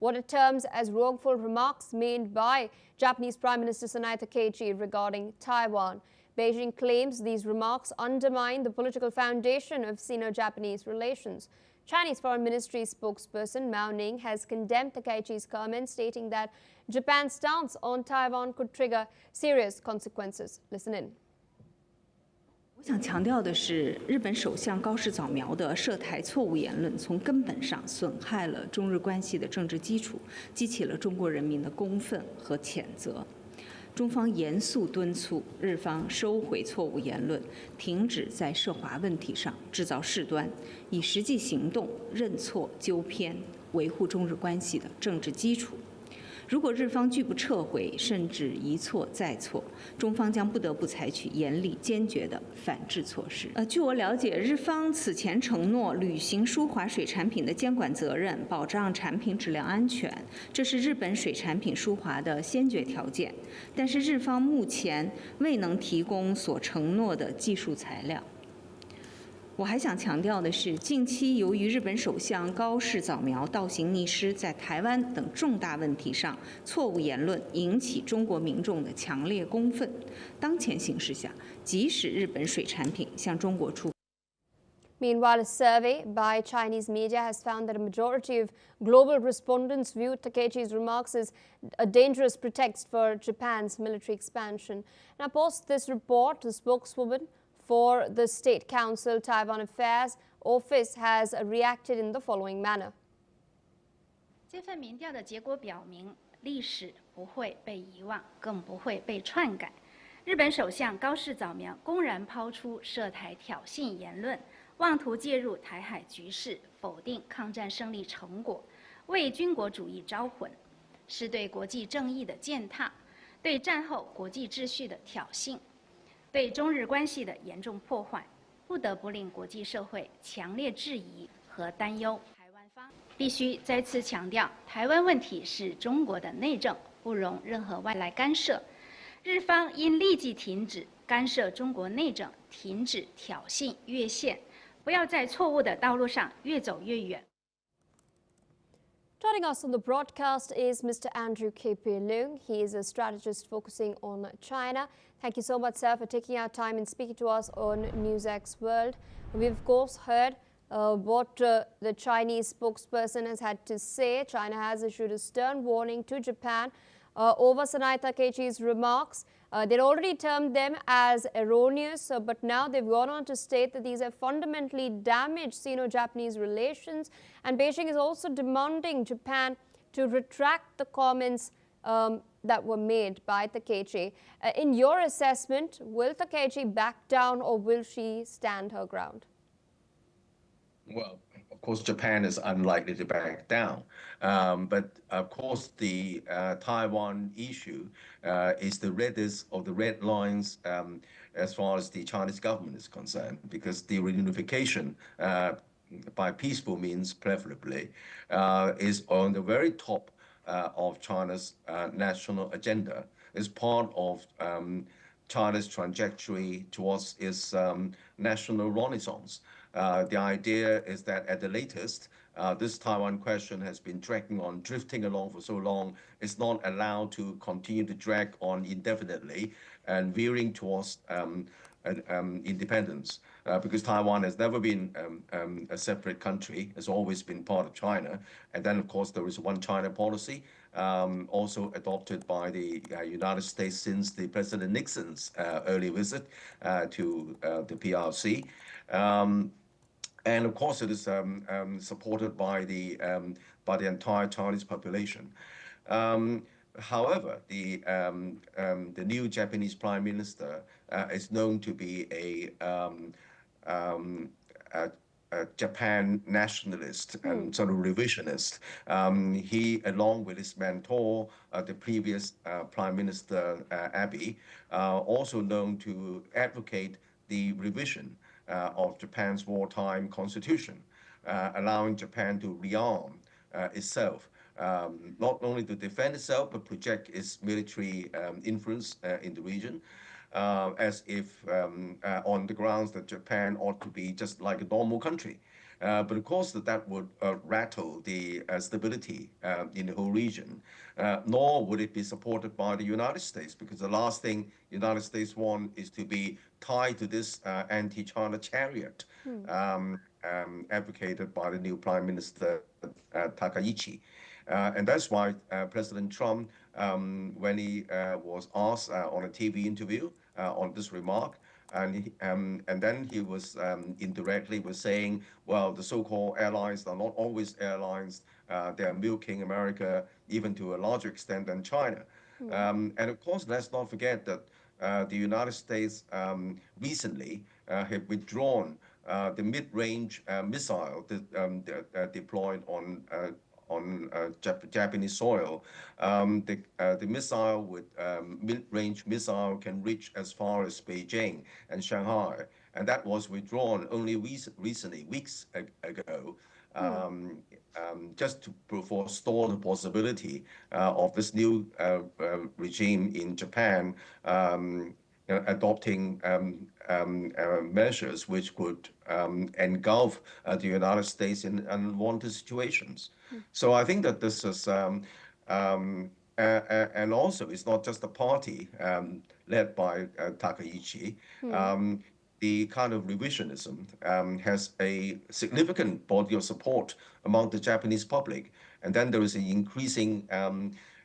what it terms as wrongful remarks made by Japanese Prime Minister Sanae Takaichi regarding Taiwan. Beijing claims these remarks undermine the political foundation of Sino-Japanese relations. Chinese Foreign Ministry spokesperson Mao Ning has condemned Takaichi's comments, stating that Japan's stance on Taiwan could trigger serious consequences. Listen in. 我想强调的是，日本首相高市早苗的涉台错误言论，从根本上损害了中日关系的政治基础，激起了中国人民的公愤和谴责。中方严肃敦促日方收回错误言论，停止在涉华问题上制造事端，以实际行动认错纠偏，维护中日关系的政治基础。 如果日方拒不撤回，甚至一错再错，中方将不得不采取严厉坚决的反制措施。据我了解，日方此前承诺履行输华水产品的监管责任，保障产品质量安全，这是日本水产品输华的先决条件。但是日方目前未能提供所承诺的技术材料。 我还想强调的是，近期由于日本首相高市早苗倒行逆施，在台湾等重大问题上错误言论，引起中国民众的强烈公愤。当前形势下，即使日本水产品向中国出， Meanwhile, a survey by Chinese media has found that a majority of global respondents viewed Takaichi's remarks as a dangerous pretext for Japan's military expansion. Now, post this report, the spokeswoman for the State Council Taiwan Affairs Office has reacted in the following manner. 这份民调的结果表明，历史不会被遗忘，更不会被篡改。日本首相高市早苗公然抛出涉台挑衅言论，妄图介入台海局势，否定抗战胜利成果，为军国主义招魂，是对国际正义的践踏，对战后国际秩序的挑衅。 对中日关系的严重破坏，不得不令国际社会强烈质疑和担忧。台湾方必须再次强调，台湾问题是中国的内政，不容任何外来干涉。日方应立即停止干涉中国内政，停止挑衅越线，不要在错误的道路上越走越远。 Joining us on the broadcast is Mr. Andrew K.P. Leung. He is a strategist focusing on China. Thank you so much, sir, for taking our time and speaking to us on NewsX World. We've, of course, heard what the Chinese spokesperson has had to say. China has issued a stern warning to Japan over Sanae Takaichi's remarks. They'd already termed them as erroneous, but now they've gone on to state that these have fundamentally damaged Sino-Japanese relations, and Beijing is also demanding Japan to retract the comments that were made by Takaichi. In your assessment, will Takaichi back down or will she stand her ground? Well, of course, Japan is unlikely to back down. But of course, the Taiwan issue is the reddest of the red lines as far as the Chinese government is concerned, because the reunification by peaceful means, preferably, is on the very top of China's national agenda. It's part of China's trajectory towards its national renaissance. The idea is that at the latest, this Taiwan question has been dragging on, drifting along for so long, it's not allowed to continue to drag on indefinitely and veering towards independence. Because Taiwan has never been a separate country, it's always been part of China. And then, of course, there is one China policy, also adopted by the United States since the President Nixon's early visit to the PRC. And of course, it is supported by the entire Chinese population. However, the new Japanese Prime Minister is known to be a Japan nationalist and sort of revisionist. He, along with his mentor, the previous Prime Minister Abe, also known to advocate the revision of Japan's wartime constitution, allowing Japan to rearm itself, not only to defend itself, but project its military influence in the region, as if on the grounds that Japan ought to be just like a normal country. But of course, that would rattle the stability in the whole region. Nor would it be supported by the United States, because the last thing the United States want is to be tied to this anti-China chariot advocated by the new Prime Minister Takaichi. And that's why President Trump, when he was asked on a TV interview on this remark, and then he was indirectly was saying, well, the so-called allies are not always allies. They are milking America even to a larger extent than China. And of course, let's not forget that the United States recently have withdrawn the mid-range missile deployed on Japanese soil. The missile with mid-range missile can reach as far as Beijing and Shanghai, and that was withdrawn only recently, weeks ago. Just to forestall the possibility of this new regime in Japan adopting measures which could engulf the United States in unwanted situations. So I think that this is, and also it's not just the party led by Takaichi. The kind of revisionism has a significant body of support among the Japanese public. And then there is an increasing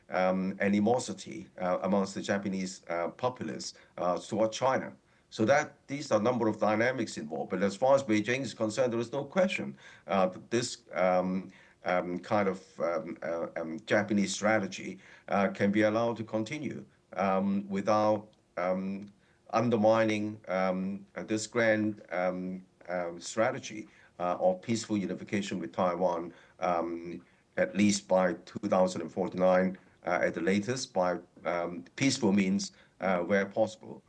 animosity amongst the Japanese populace toward China. So that these are a number of dynamics involved. But as far as Beijing is concerned, there is no question that this kind of Japanese strategy can be allowed to continue without undermining this grand strategy of peaceful unification with Taiwan, at least by 2049, at the latest, by peaceful means where possible.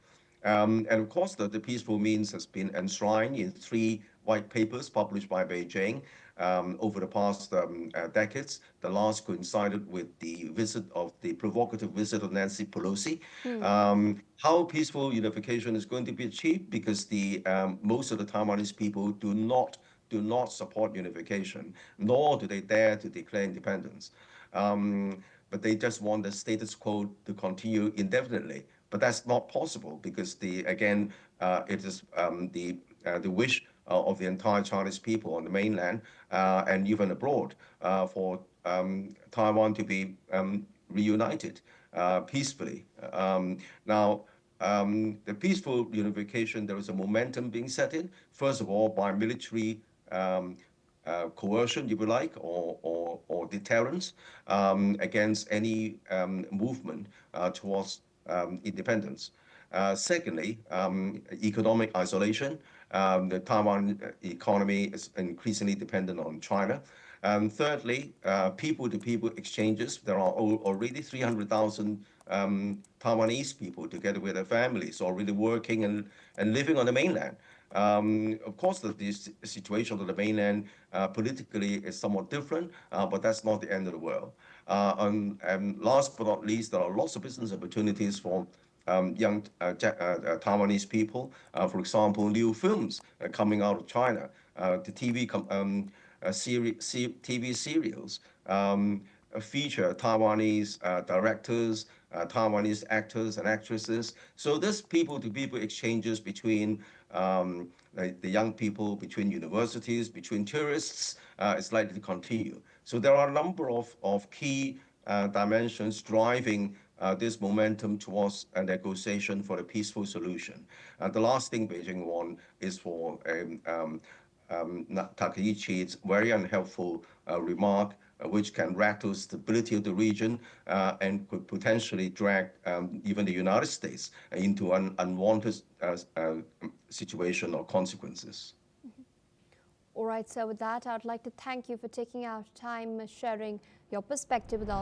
And of course, the peaceful means has been enshrined in 3 white papers published by Beijing over the past decades. The last coincided with the visit of the provocative visit of Nancy Pelosi. How peaceful unification is going to be achieved, because the most of the Taiwanese people do not support unification, nor do they dare to declare independence. But they just want the status quo to continue indefinitely. But that's not possible, because it is the wish of the entire Chinese people on the mainland and even abroad for Taiwan to be reunited peacefully. Now, the peaceful unification, there is a momentum being set in, first of all, by military coercion, if you like, or deterrence against any movement towards independence. Secondly, economic isolation. The Taiwan economy is increasingly dependent on China. Thirdly, people-to-people exchanges. There are already 300,000 Taiwanese people, together with their families, already working and living on the mainland. Of course, the situation of the mainland politically is somewhat different, but that's not the end of the world. And last but not least, there are lots of business opportunities for young Taiwanese people. For example, new films coming out of China, the TV serials feature Taiwanese directors, Taiwanese actors and actresses. So this people-to-people exchanges between the young people, between universities, between tourists, is likely to continue. So there are a number of key dimensions driving this momentum towards a negotiation for a peaceful solution. The last thing Beijing wants is for Takaichi's very unhelpful remark, which can rattle stability of the region and could potentially drag even the United States into an unwanted situation or consequences. All right, so with that, I'd like to thank you for taking out time sharing your perspective with us.